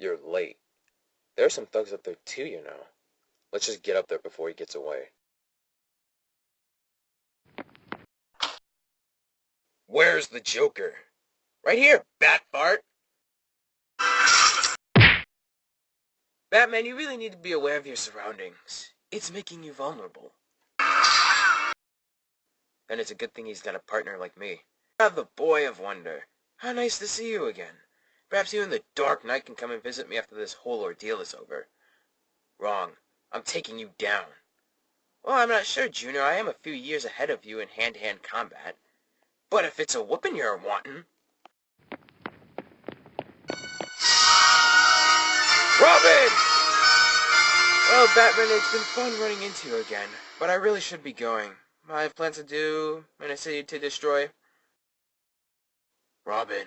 You're late. There are some thugs up there too, you know. Let's just get up there before he gets away. Where's the Joker? Right here, Bat Bart! Batman, you really need to be aware of your surroundings. It's making you vulnerable. And it's a good thing he's got a partner like me. The Boy of Wonder. How nice to see you again. Perhaps you and the Dark Knight can come and visit me after this whole ordeal is over. Wrong. I'm taking you down. Well, I'm not sure, Junior. I am a few years ahead of you in hand-to-hand combat. But if it's a whooping you're wanting... Robin! Well, Batman, it's been fun running into you again, but I really should be going. I have plans to do, and a city to destroy. Robin.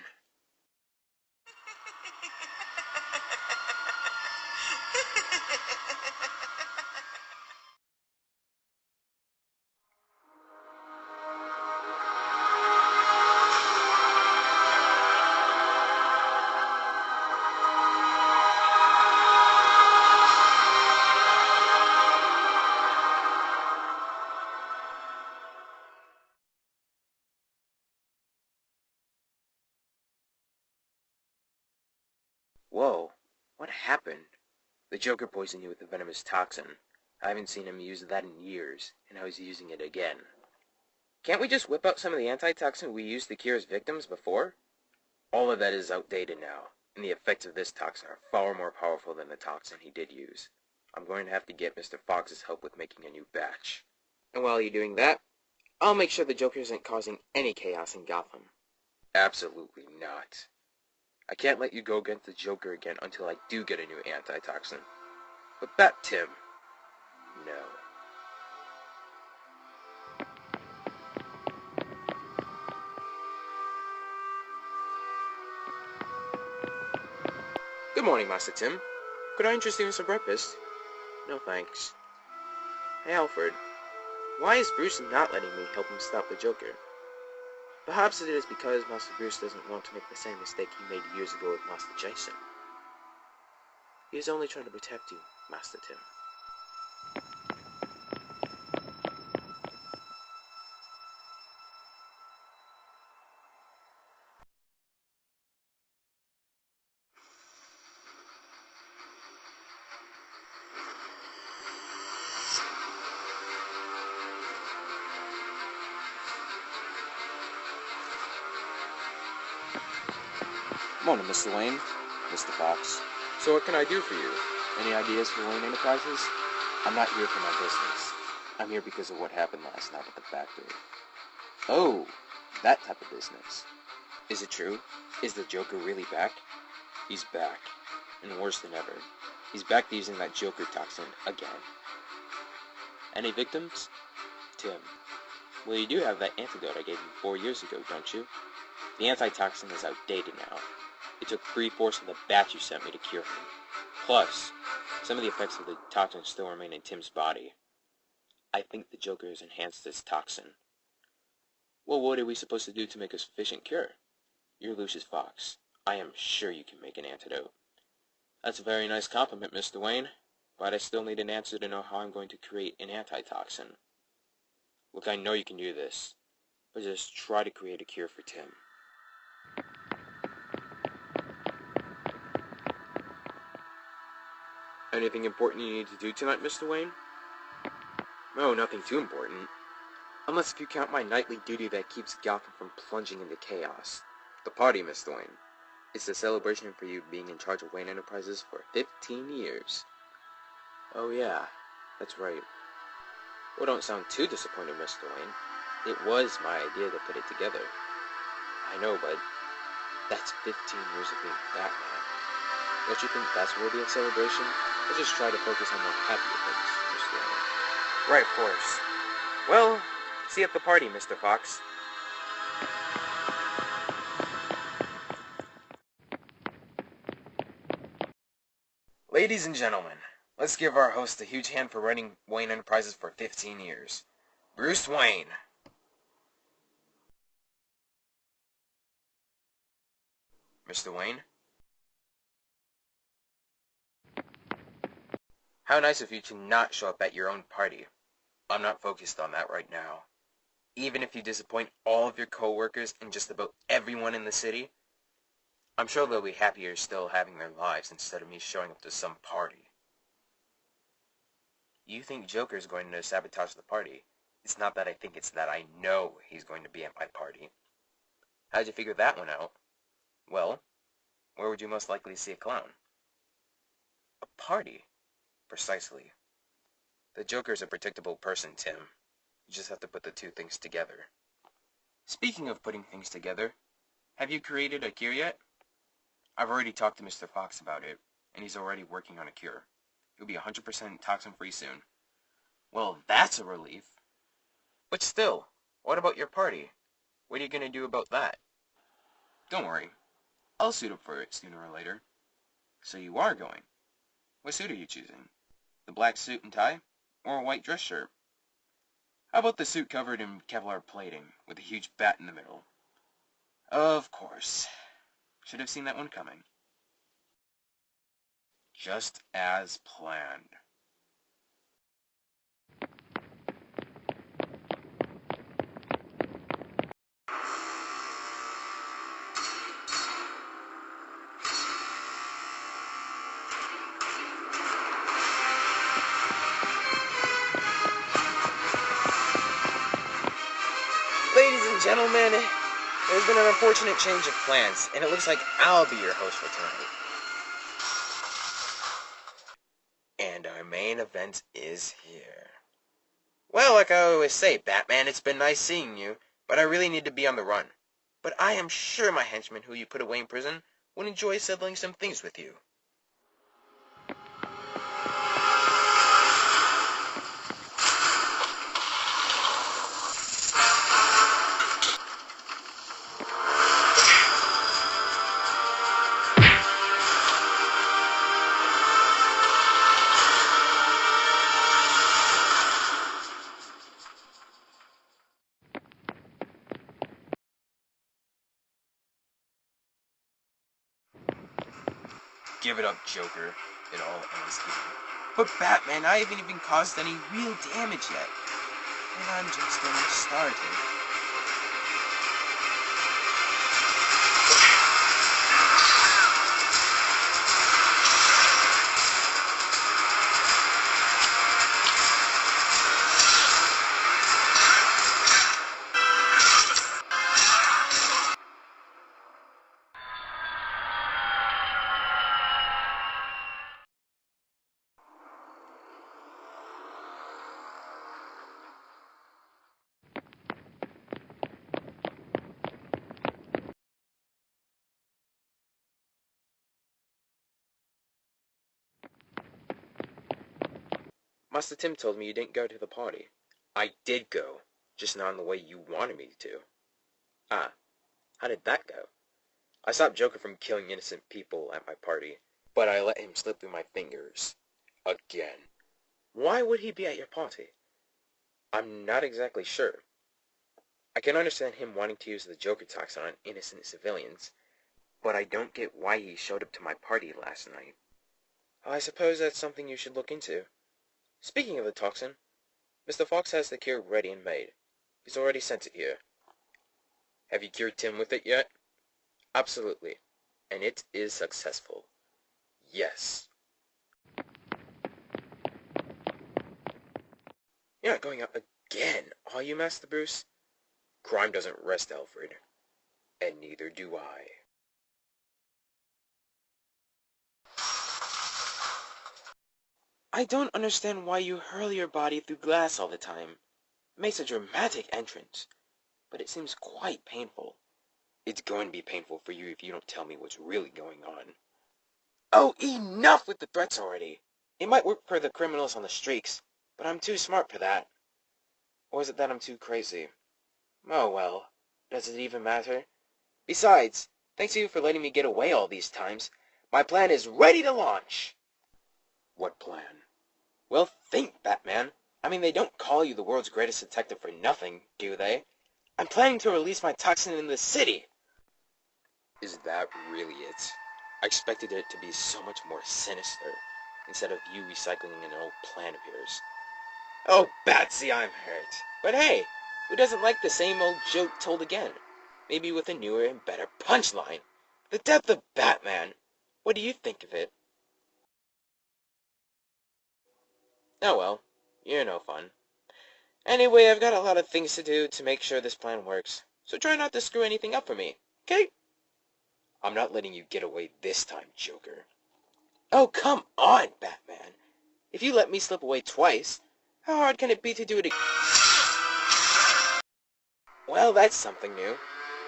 Whoa, what happened? The Joker poisoned you with the venomous toxin. I haven't seen him use that in years, and now he's using it again. Can't we just whip out some of the antitoxin we used to cure his victims before? All of that is outdated now, and the effects of this toxin are far more powerful than the toxin he did use. I'm going to have to get Mr. Fox's help with making a new batch. And while you're doing that, I'll make sure the Joker isn't causing any chaos in Gotham. Absolutely not. I can't let you go against the Joker again until I do get a new antitoxin. But Bat Tim, no. Good morning, Master Tim. Could I interest you in some breakfast? No, thanks. Hey, Alfred. Why is Bruce not letting me help him stop the Joker? Perhaps it is because Master Bruce doesn't want to make the same mistake he made years ago with Master Jason. He is only trying to protect you, Master Tim. Morning, Mr. Wayne. Mr. Fox. So what can I do for you? Any ideas for Wayne Enterprises? I'm not here for my business. I'm here because of what happened last night at the factory. Oh, that type of business. Is it true? Is the Joker really back? He's back. And worse than ever. He's back using that Joker toxin again. Any victims? Tim. Well, you do have that antidote I gave you 4 years ago, don't you? The antitoxin is outdated now. It took 3/4 of the batch you sent me to cure him. Plus, some of the effects of the toxin still remain in Tim's body. I think the Joker has enhanced this toxin. Well, what are we supposed to do to make a sufficient cure? You're Lucius Fox. I am sure you can make an antidote. That's a very nice compliment, Mr. Wayne, but I still need an answer to know how I'm going to create an antitoxin. Look, I know you can do this, but just try to create a cure for Tim. Anything important you need to do tonight, Mr. Wayne? No, nothing too important. Unless if you count my nightly duty that keeps Gotham from plunging into chaos. The party, Mr. Wayne. It's a celebration for you being in charge of Wayne Enterprises for 15 years. Oh yeah, that's right. Well, don't sound too disappointed, Mr. Wayne. It was my idea to put it together. I know, but that's 15 years of being Batman. Don't you think that's worthy of celebration? Let's just try to focus on more happier things, Mr. Wayne. Right, of course. Well, see you at the party, Mr. Fox. Ladies and gentlemen, let's give our host a huge hand for running Wayne Enterprises for 15 years. Bruce Wayne. Mr. Wayne? How nice of you to not show up at your own party. I'm not focused on that right now. Even if you disappoint all of your coworkers and just about everyone in the city, I'm sure they'll be happier still having their lives instead of me showing up to some party. You think Joker's going to sabotage the party. It's not that I think, it's that I know he's going to be at my party. How'd you figure that one out? Well, where would you most likely see a clown? A party? Precisely. The Joker's a predictable person, Tim. You just have to put the two things together. Speaking of putting things together, have you created a cure yet? I've already talked to Mr. Fox about it, and he's already working on a cure. You'll be 100% toxin-free soon. Well, that's a relief. But still, what about your party? What are you going to do about that? Don't worry. I'll suit up for it sooner or later. So you are going. What suit are you choosing? The black suit and tie? Or a white dress shirt? How about the suit covered in Kevlar plating, with a huge bat in the middle? Of course. Should have seen that one coming. Just as planned. Ladies and gentlemen, there's been an unfortunate change of plans, and it looks like I'll be your host for tonight. And our main event is here. Well, like I always say, Batman, it's been nice seeing you, but I really need to be on the run. But I am sure my henchman who you put away in prison would enjoy settling some things with you. Give it up, Joker. It all ends here. But Batman, I haven't even caused any real damage yet. And I'm just getting started. Master Tim told me you didn't go to the party. I did go, just not in the way you wanted me to. Ah, how did that go? I stopped Joker from killing innocent people at my party, but I let him slip through my fingers. Again. Why would he be at your party? I'm not exactly sure. I can understand him wanting to use the Joker toxin on innocent civilians, but I don't get why he showed up to my party last night. I suppose that's something you should look into. Speaking of the toxin, Mr. Fox has the cure ready and made. He's already sent it here. Have you cured Tim with it yet? Absolutely. And it is successful. Yes. You're not going out again, are you, Master Bruce? Crime doesn't rest, Alfred. And neither do I. I don't understand why you hurl your body through glass all the time. It makes a dramatic entrance, but it seems quite painful. It's going to be painful for you if you don't tell me what's really going on. Oh, enough with the threats already! It might work for the criminals on the streets, but I'm too smart for that. Or is it that I'm too crazy? Oh well, does it even matter? Besides, thanks to you for letting me get away all these times, my plan is ready to launch! What plan? Well, think, Batman. I mean, they don't call you the world's greatest detective for nothing, do they? I'm planning to release my toxin in the city! Is that really it? I expected it to be so much more sinister. instead of you recycling an old plan of yours. Oh, Batsy, I'm hurt. But hey, who doesn't like the same old joke told again? Maybe with a newer and better punchline. The death of Batman. What do you think of it? Oh well, you're no fun. Anyway, I've got a lot of things to do to make sure this plan works, so try not to screw anything up for me, okay? I'm not letting you get away this time, Joker. Oh, come on, Batman. If you let me slip away twice, how hard can it be to do it again? Well, that's something new.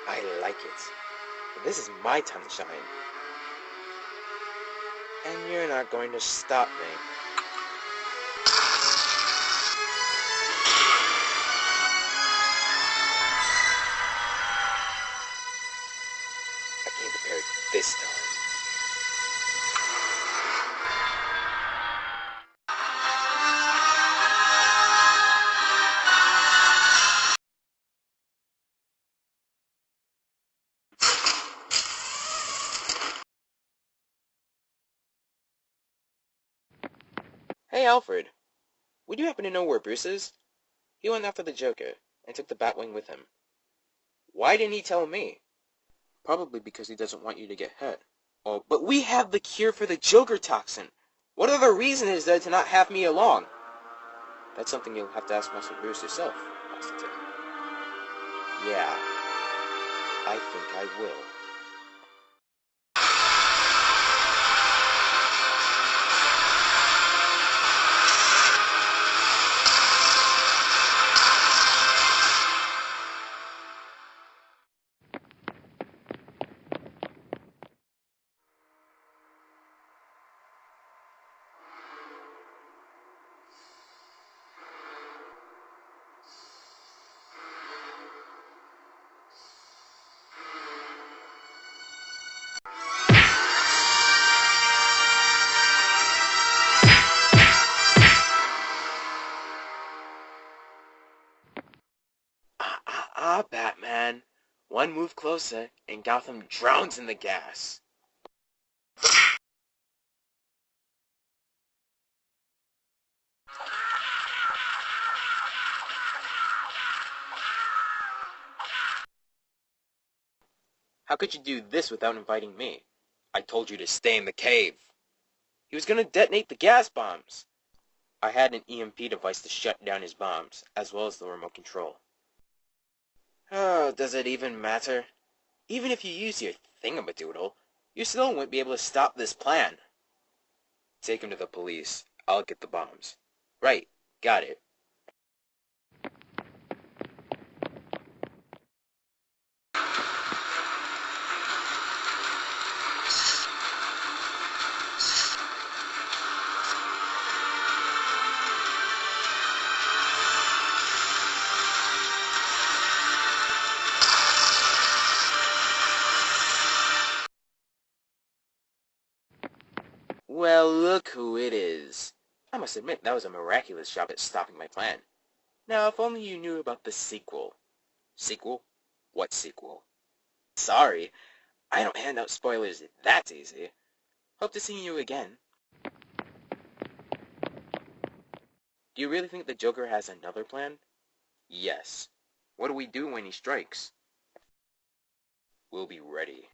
I like it. But this is my time to shine. And you're not going to stop me. I came prepared this time. Hey, Alfred. Would you happen to know where Bruce is? He went after the Joker, and took the Batwing with him. Why didn't he tell me? Probably because he doesn't want you to get hurt. Oh, but we have the cure for the Joker toxin. What other reason is there to not have me along? That's something you'll have to ask Master Bruce yourself, Master Tim. Yeah, I think I will. Batman. One move closer, and Gotham drowns in the gas. How could you do this without inviting me? I told you to stay in the cave. He was going to detonate the gas bombs. I had an EMP device to shut down his bombs, as well as the remote control. Oh, does it even matter? Even if you use your thingamadoodle, you still won't be able to stop this plan. Take him to the police. I'll get the bombs. Right, got it. Well, look who it is. I must admit, that was a miraculous job at stopping my plan. Now, if only you knew about the sequel. Sequel? What sequel? Sorry, I don't hand out spoilers that easy. Hope to see you again. Do you really think the Joker has another plan? Yes. What do we do when he strikes? We'll be ready.